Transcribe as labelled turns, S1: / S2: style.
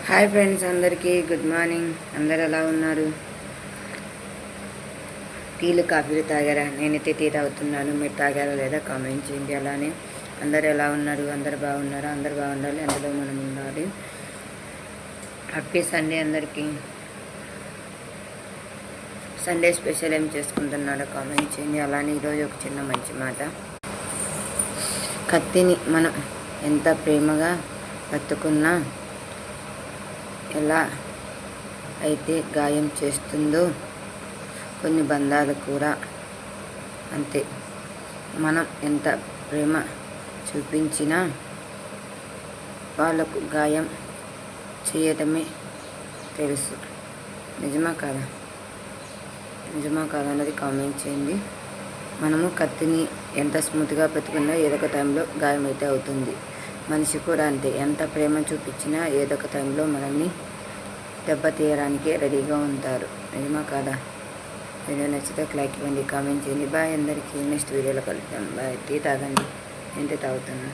S1: Hi friends, అందరికీ good morning. అందరు ఎలా ఉన్నారు? టీలు కాఫీలు తాగారా? నేనైతే టీ తాగుతున్నాను. మీరు తాగారా లేదా కామెంట్ చేయండి. అలానే అందరు ఎలా ఉన్నారు? అందరు బాగున్నారా? అందరు బాగుండాలి, అందులో మనం ఉండాలి. హ్యాపీ సండే అందరికీ. సండే స్పెషల్ ఏం చేసుకుంటున్నారో కామెంట్ చేయండి. అలానే ఈరోజు ఒక చిన్న మంచి మాట. కత్తిని మనం ఎంత ప్రేమగా పట్టుకున్నా, ఎలా అయితే గాయం చేస్తుందో కొన్ని బంధాలు కూడా అంతే. మనం ఎంత ప్రేమ చూపించినా వాళ్ళకు గాయం చేయటమే తెలుసు. నిజమా కాదా అన్నది కామెంట్ చేయండి. మనము కత్తిని ఎంత స్మూత్గా పెట్టుకున్నా ఏదో ఒక టైంలో గాయం అయితే అవుతుంది. మనిషి కూడా అంతే. ఎంత ప్రేమ చూపించినా ఏదో ఒక టైంలో మనల్ని దెబ్బతీయడానికే రెడీగా ఉంటారు. నిజమా కాదా? వీడియో నచ్చితే లైక్ ఇవ్వండి, కామెంట్ చేయండి. బాయ్ అందరికీ. నెక్స్ట్ వీడియోలో కలుద్దాం. బాయ్. టీ తాగండి. ఏంటి తాగుతున్నాను.